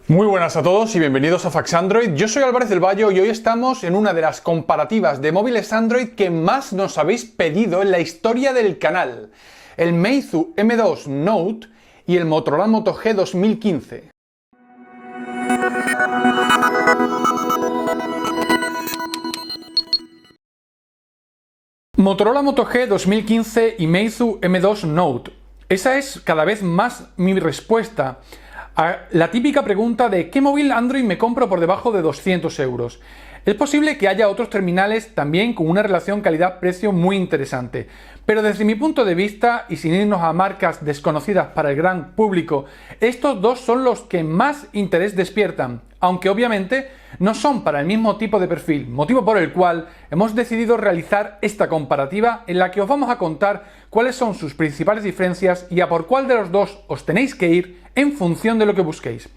Muy buenas a todos y bienvenidos a Fax Android. Yo soy Álvarez del Valle y hoy estamos en una de las comparativas de móviles Android que más nos habéis pedido en la historia del canal: el Meizu M2 Note y el Motorola Moto G 2015. Motorola Moto G 2015 y Meizu M2 Note. Esa es cada vez más mi respuesta a la típica pregunta de ¿qué móvil Android me compro por debajo de 200 euros? Es posible que haya otros terminales también con una relación calidad-precio muy interesante, pero desde mi punto de vista, y sin irnos a marcas desconocidas para el gran público, estos dos son los que más interés despiertan, aunque obviamente no son para el mismo tipo de perfil, motivo por el cual hemos decidido realizar esta comparativa en la que os vamos a contar cuáles son sus principales diferencias y a por cuál de los dos os tenéis que ir en función de lo que busquéis.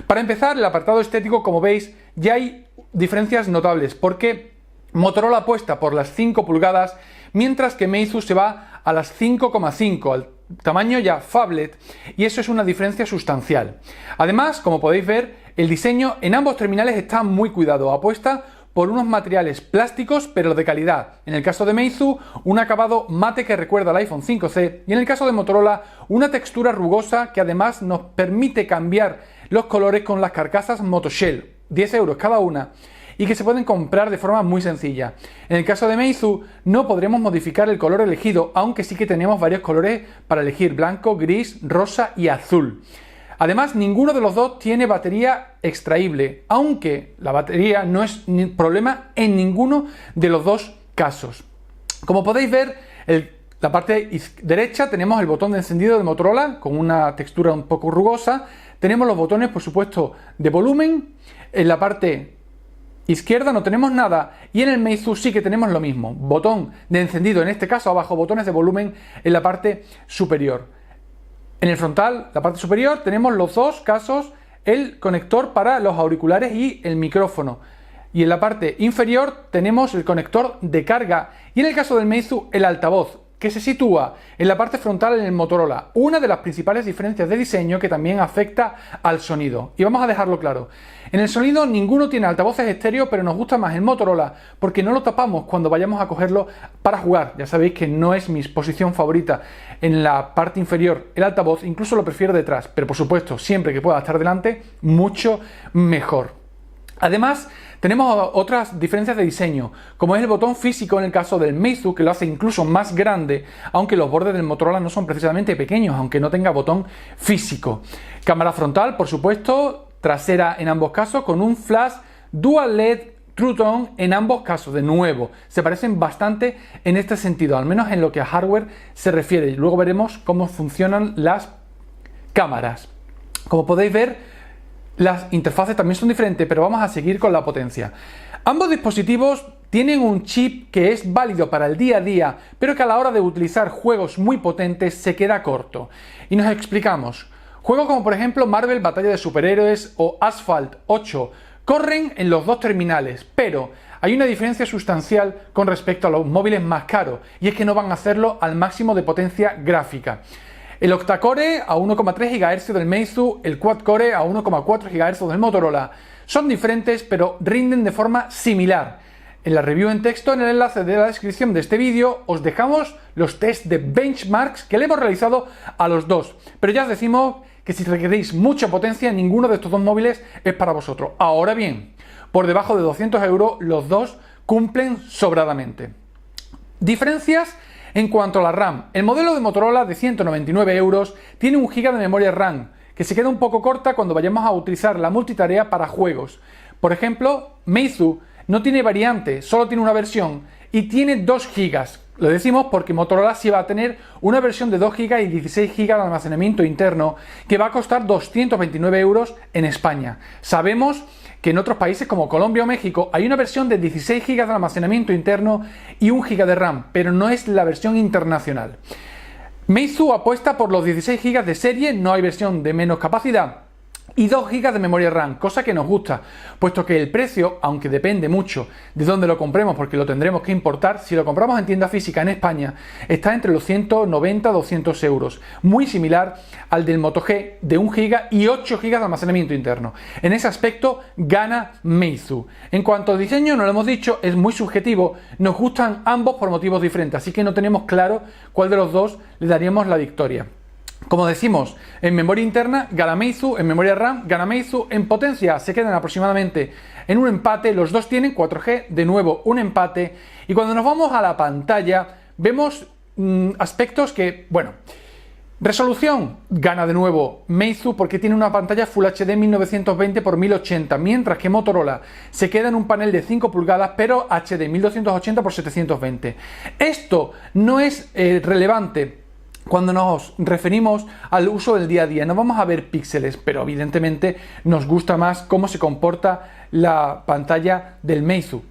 Para empezar, el apartado estético, como veis, ya hay diferencias notables, porque Motorola apuesta por las 5 pulgadas, mientras que Meizu se va a las 5,5, al tamaño ya phablet, y eso es una diferencia sustancial. Además, como podéis ver, el diseño en ambos terminales está muy cuidado, apuesta por unos materiales plásticos pero de calidad. En el caso de Meizu, un acabado mate que recuerda al iPhone 5C, y en el caso de Motorola, una textura rugosa que además nos permite cambiar los colores con las carcasas Motoshell, 10 euros cada una, y que se pueden comprar de forma muy sencilla. En el caso de Meizu no podremos modificar el color elegido, aunque sí que tenemos varios colores para elegir: blanco, gris, rosa y azul. Además, ninguno de los dos tiene batería extraíble, aunque la batería no es problema en ninguno de los dos casos. Como podéis ver, la parte derecha tenemos el botón de encendido de Motorola con una textura un poco rugosa. Tenemos los botones, por supuesto, de volumen. En la parte izquierda no tenemos nada, y en el Meizu sí que tenemos lo mismo: botón de encendido, en este caso abajo, botones de volumen en la parte superior. En el frontal, la parte superior, tenemos los dos casos, el conector para los auriculares y el micrófono. Y en la parte inferior tenemos el conector de carga, y en el caso del Meizu, el altavoz, que se sitúa en la parte frontal en el Motorola, una de las principales diferencias de diseño que también afecta al sonido. Y vamos a dejarlo claro: en el sonido ninguno tiene altavoces estéreo, pero nos gusta más el Motorola porque no lo tapamos cuando vayamos a cogerlo para jugar. Ya sabéis que no es mi posición favorita en la parte inferior el altavoz, incluso lo prefiero detrás, pero por supuesto, siempre que pueda estar delante, mucho mejor. Además, tenemos otras diferencias de diseño, como es el botón físico en el caso del Meizu, que lo hace incluso más grande, aunque los bordes del Motorola no son precisamente pequeños, aunque no tenga botón físico. Cámara frontal, por supuesto, trasera en ambos casos, con un flash Dual LED True Tone en ambos casos. De nuevo, se parecen bastante en este sentido, al menos en lo que a hardware se refiere, y luego veremos cómo funcionan las cámaras. Como podéis ver, las interfaces también son diferentes, pero vamos a seguir con la potencia. Ambos dispositivos tienen un chip que es válido para el día a día, pero que a la hora de utilizar juegos muy potentes se queda corto. Y nos explicamos. Juegos como por ejemplo Marvel Batalla de Superhéroes o Asphalt 8 corren en los dos terminales, pero hay una diferencia sustancial con respecto a los móviles más caros, y es que no van a hacerlo al máximo de potencia gráfica. El octa-core a 1,3 GHz del Meizu, el quad-core a 1,4 GHz del Motorola son diferentes, pero rinden de forma similar. En la review en texto, en el enlace de la descripción de este vídeo, os dejamos los test de benchmarks que le hemos realizado a los dos. Pero ya os decimos que si requeréis mucha potencia, ninguno de estos dos móviles es para vosotros. Ahora bien, por debajo de 200 euros, los dos cumplen sobradamente. Diferencias en cuanto a la RAM. El modelo de Motorola de 199 euros tiene 1 GB de memoria RAM, que se queda un poco corta cuando vayamos a utilizar la multitarea para juegos. Por ejemplo, Meizu no tiene variante, solo tiene una versión y tiene 2 GB. Lo decimos porque Motorola sí va a tener una versión de 2 GB y 16 GB de almacenamiento interno, que va a costar 229 euros en España. Sabemos que en otros países como Colombia o México hay una versión de 16 GB de almacenamiento interno y 1 GB de RAM, pero no es la versión internacional. Meizu apuesta por los 16 GB de serie, no hay versión de menos capacidad. y 2 GB de memoria RAM, cosa que nos gusta, puesto que el precio, aunque depende mucho de dónde lo compremos, porque lo tendremos que importar, si lo compramos en tienda física en España, está entre los 190 a 200 euros, muy similar al del Moto G de 1 GB y 8 GB de almacenamiento interno. En ese aspecto gana Meizu. En cuanto al diseño, no lo hemos dicho, es muy subjetivo, nos gustan ambos por motivos diferentes, así que no tenemos claro cuál de los dos le daríamos la victoria. Como decimos, en memoria interna gana Meizu, en memoria RAM gana Meizu, en potencia se quedan aproximadamente en un empate, los dos tienen 4G, de nuevo un empate, y cuando nos vamos a la pantalla vemos aspectos que, bueno, resolución gana de nuevo Meizu porque tiene una pantalla Full HD 1920 x 1080, mientras que Motorola se queda en un panel de 5 pulgadas pero HD 1280 x 720. Esto no es relevante cuando nos referimos al uso del día a día. No vamos a ver píxeles, pero evidentemente nos gusta más cómo se comporta la pantalla del Meizu.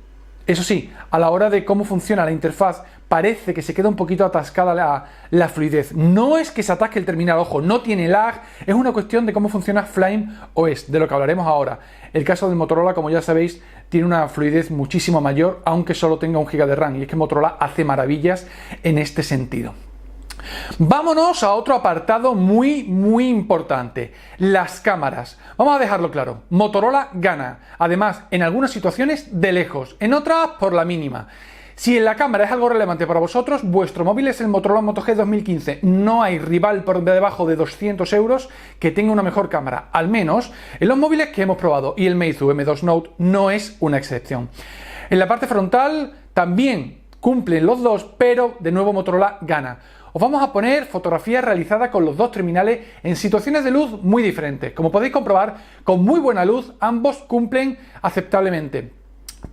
Eso sí, a la hora de cómo funciona la interfaz, parece que se queda un poquito atascada la fluidez. No es que se atasque el terminal, ojo, no tiene lag, es una cuestión de cómo funciona FlameOS, de lo que hablaremos ahora. El caso del Motorola, como ya sabéis, tiene una fluidez muchísimo mayor, aunque solo tenga 1 GB de RAM, y es que Motorola hace maravillas en este sentido. Vámonos a otro apartado muy importante, las cámaras. Vamos a dejarlo claro, Motorola gana, además en algunas situaciones de lejos, en otras por la mínima. Si en la cámara es algo relevante para vosotros, vuestro móvil es el Motorola Moto G 2015. No hay rival por debajo de 200 euros que tenga una mejor cámara, al menos en los móviles que hemos probado, y el Meizu M2 Note no es una excepción. En la parte frontal también cumplen los dos, pero de nuevo Motorola gana. Os vamos a poner fotografías realizadas con los dos terminales en situaciones de luz muy diferentes. Como podéis comprobar, con muy buena luz ambos cumplen aceptablemente.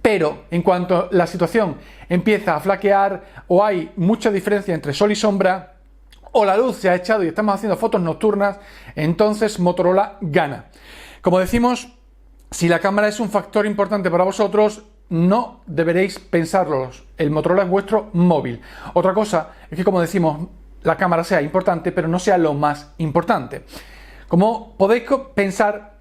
Pero en cuanto la situación empieza a flaquear o hay mucha diferencia entre sol y sombra, o la luz se ha echado y estamos haciendo fotos nocturnas, entonces Motorola gana. Como decimos, si la cámara es un factor importante para vosotros, no deberéis pensarlo, el Motorola es vuestro móvil. Otra cosa es que, como decimos, la cámara sea importante, pero no sea lo más importante. Como podéis pensar,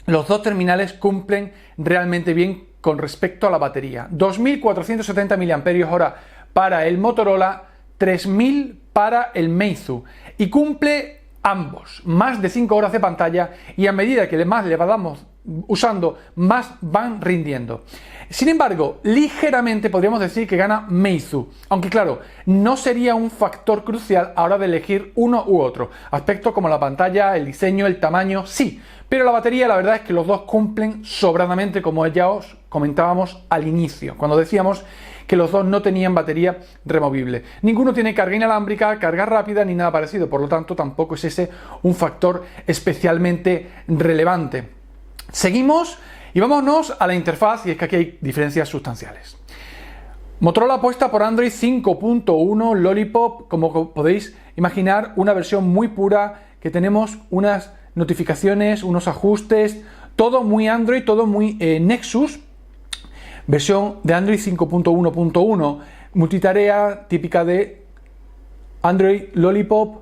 los dos terminales cumplen realmente bien con respecto a la batería. 2470 mAh para el Motorola, 3000 para el Meizu, y cumple ambos más de 5 horas de pantalla, y a medida que más le vamos usando, más van rindiendo. Sin embargo, ligeramente podríamos decir que gana Meizu, aunque claro, no sería un factor crucial a la hora de elegir uno u otro. Aspectos como la pantalla, el diseño, el tamaño, sí, pero la batería, la verdad es que los dos cumplen sobradamente, como ya os comentábamos al inicio, cuando decíamos que los dos no tenían batería removible. Ninguno tiene carga inalámbrica, carga rápida ni nada parecido, por lo tanto tampoco es ese un factor especialmente relevante. Seguimos y vámonos a la interfaz, y es que aquí hay diferencias sustanciales. Motorola apuesta por Android 5.1 Lollipop, como podéis imaginar, una versión muy pura, que tenemos unas notificaciones, unos ajustes, todo muy Android, todo muy Nexus. Versión de Android 5.1.1, multitarea típica de Android Lollipop.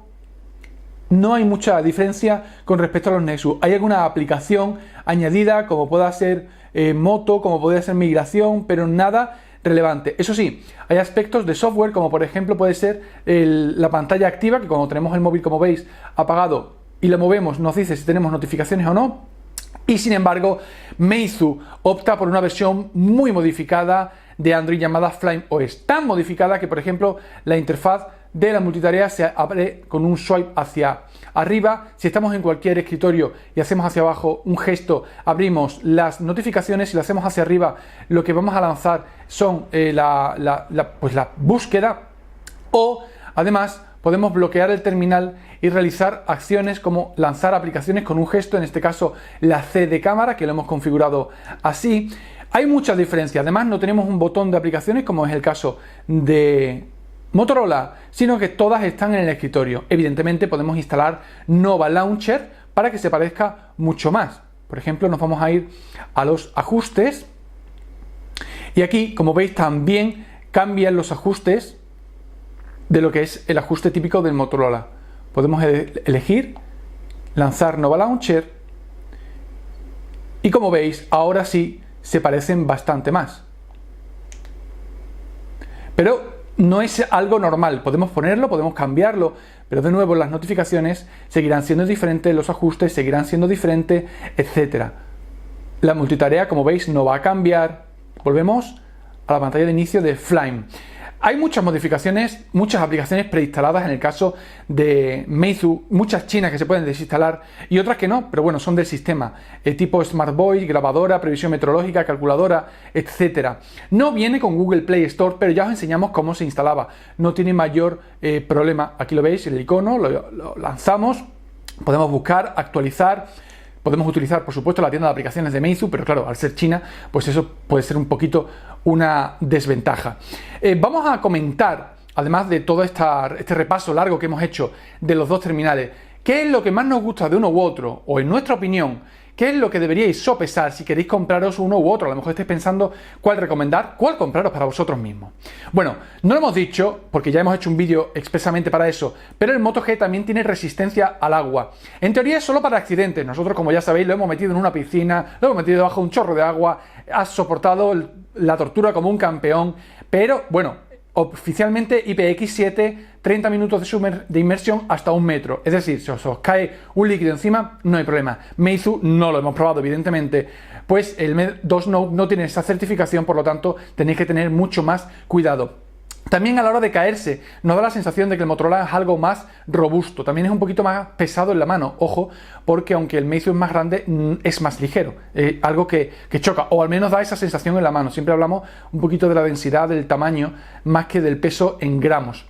No hay mucha diferencia con respecto a los Nexus. Hay alguna aplicación añadida, como pueda ser Moto, como puede ser migración, pero nada relevante. Eso sí, hay aspectos de software, como por ejemplo puede ser la pantalla activa, que cuando tenemos el móvil, como veis, apagado y lo movemos, nos dice si tenemos notificaciones o no. Y sin embargo, Meizu opta por una versión muy modificada de Android llamada FlameOS, tan modificada que, por ejemplo, la interfaz de la multitarea se abre con un swipe hacia arriba. Si estamos en cualquier escritorio y hacemos hacia abajo un gesto, abrimos las notificaciones. Si lo hacemos hacia arriba, lo que vamos a lanzar son la búsqueda, o además podemos bloquear el terminal y realizar acciones como lanzar aplicaciones con un gesto, en este caso la C de cámara, que lo hemos configurado así. Hay muchas diferencias. Además, no tenemos un botón de aplicaciones como es el caso de Motorola, sino que todas están en el escritorio. Evidentemente podemos instalar Nova Launcher para que se parezca mucho más. Por ejemplo, nos vamos a ir a los ajustes, y aquí, como veis, también cambian los ajustes de lo que es el ajuste típico del Motorola. Podemos elegir lanzar Nova Launcher, Y como veis, ahora sí se parecen bastante más. Pero no es algo normal, podemos ponerlo, podemos cambiarlo, pero de nuevo las notificaciones seguirán siendo diferentes, los ajustes seguirán siendo diferentes, etc. La multitarea, como veis, no va a cambiar. Volvemos a la pantalla de inicio de Flame. Hay muchas modificaciones, muchas aplicaciones preinstaladas en el caso de Meizu, muchas chinas que se pueden desinstalar y otras que no, pero bueno, son del sistema, tipo Smart Voice, grabadora, previsión meteorológica, calculadora, etc. No viene con Google Play Store, pero ya os enseñamos cómo se instalaba, no tiene mayor problema. Aquí lo veis, el icono, lo lanzamos, podemos buscar, actualizar. Podemos utilizar, por supuesto, la tienda de aplicaciones de Meizu, pero claro, al ser China, pues eso puede ser un poquito una desventaja. Vamos a comentar, además de todo este repaso largo que hemos hecho de los dos terminales, qué es lo que más nos gusta de uno u otro, o en nuestra opinión, qué es lo que deberíais sopesar si queréis compraros uno u otro. A lo mejor estáis pensando cuál recomendar, cuál compraros para vosotros mismos. Bueno, no lo hemos dicho, porque ya hemos hecho un vídeo expresamente para eso, pero el Moto G también tiene resistencia al agua. En teoría es solo para accidentes. Nosotros, como ya sabéis, lo hemos metido en una piscina, lo hemos metido debajo de un chorro de agua, has soportado la tortura como un campeón, pero bueno, oficialmente IPX7, 30 minutos de inmersión hasta 1 metro. Es decir, si os cae un líquido encima, no hay problema. Meizu no lo hemos probado, evidentemente, pues el MED 2 Note no tiene esa certificación, por lo tanto tenéis que tener mucho más cuidado. También a la hora de caerse, nos da la sensación de que el Motorola es algo más robusto, también es un poquito más pesado en la mano, ojo, porque aunque el Meizu es más grande, es más ligero, algo que choca, o al menos da esa sensación en la mano. Siempre hablamos un poquito de la densidad, del tamaño, más que del peso en gramos.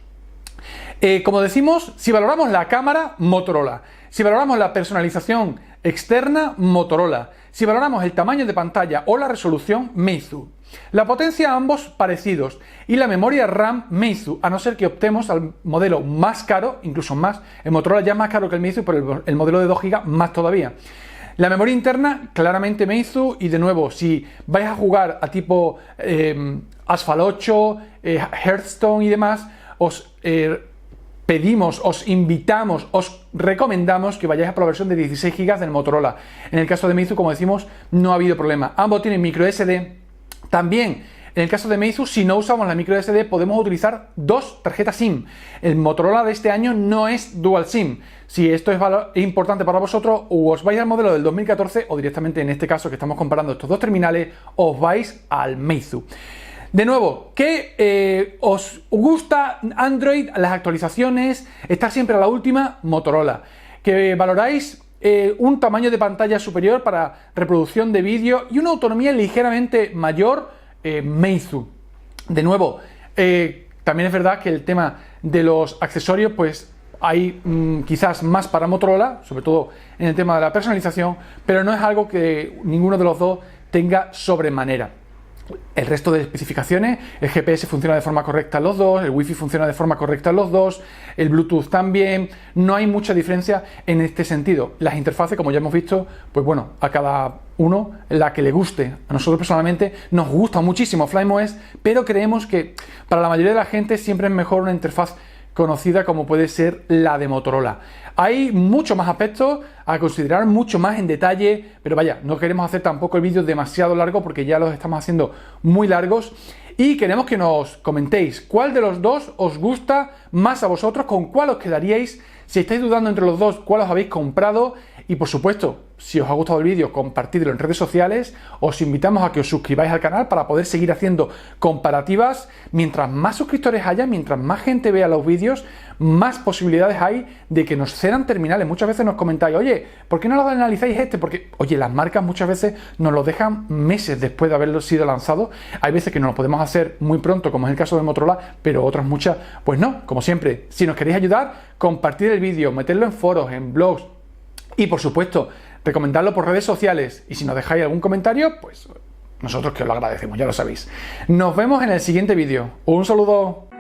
Como decimos, si valoramos la cámara, Motorola. Si valoramos la personalización externa, Motorola. Si valoramos el tamaño de pantalla o la resolución, Meizu. La potencia, ambos parecidos. Y la memoria RAM, Meizu, a no ser que optemos al modelo más caro, incluso más. El Motorola ya es más caro que el Meizu, pero el modelo de 2 GB más todavía. La memoria interna, claramente Meizu, y de nuevo, si vais a jugar a tipo Asphalt 8, Hearthstone y demás, os pedimos, os invitamos, os recomendamos que vayáis a por la versión de 16 GB del Motorola. En el caso de Meizu, como decimos, no ha habido problema. Ambos tienen micro SD. También, en el caso de Meizu, si no usamos la micro SD, podemos utilizar 2 tarjetas SIM. El Motorola de este año no es Dual SIM. Si esto es importante para vosotros, o os vais al modelo del 2014 o directamente, en este caso que estamos comparando estos dos terminales, os vais al Meizu. De nuevo, ¿qué os gusta Android, las actualizaciones, estar siempre a la última? Motorola. ¿Que valoráis un tamaño de pantalla superior para reproducción de vídeo y una autonomía ligeramente mayor? Meizu. De nuevo, también es verdad que el tema de los accesorios, pues hay quizás más para Motorola, sobre todo en el tema de la personalización, pero no es algo que ninguno de los dos tenga sobremanera. El resto de especificaciones, el GPS funciona de forma correcta en los dos, el Wi-Fi funciona de forma correcta en los dos, el Bluetooth también, no hay mucha diferencia en este sentido. Las interfaces, como ya hemos visto, pues bueno, a cada uno la que le guste. A nosotros personalmente nos gusta muchísimo FlymeOS, pero creemos que para la mayoría de la gente siempre es mejor una interfaz conocida como puede ser la de Motorola. Hay muchos más aspectos a considerar, mucho más en detalle, pero vaya, no queremos hacer tampoco el vídeo demasiado largo porque ya los estamos haciendo muy largos y queremos que nos comentéis cuál de los dos os gusta más a vosotros, con cuál os quedaríais, si estáis dudando entre los dos, cuál os habéis comprado y por supuesto, si os ha gustado el vídeo, compartidlo en redes sociales. Os invitamos a que os suscribáis al canal para poder seguir haciendo comparativas. Mientras más suscriptores haya, mientras más gente vea los vídeos, más posibilidades hay de que nos cedan terminales. Muchas veces nos comentáis, oye, ¿por qué no lo analizáis este? Porque, oye, las marcas muchas veces nos lo dejan meses después de haberlo sido lanzado. Hay veces que no lo podemos hacer muy pronto, como es el caso de Motorola, pero otras muchas, pues no. Como siempre, si nos queréis ayudar, compartid el vídeo, meterlo en foros, en blogs y, por supuesto, recomendarlo por redes sociales. Y si nos dejáis algún comentario, pues nosotros que os lo agradecemos, ya lo sabéis. Nos vemos en el siguiente vídeo. Un saludo.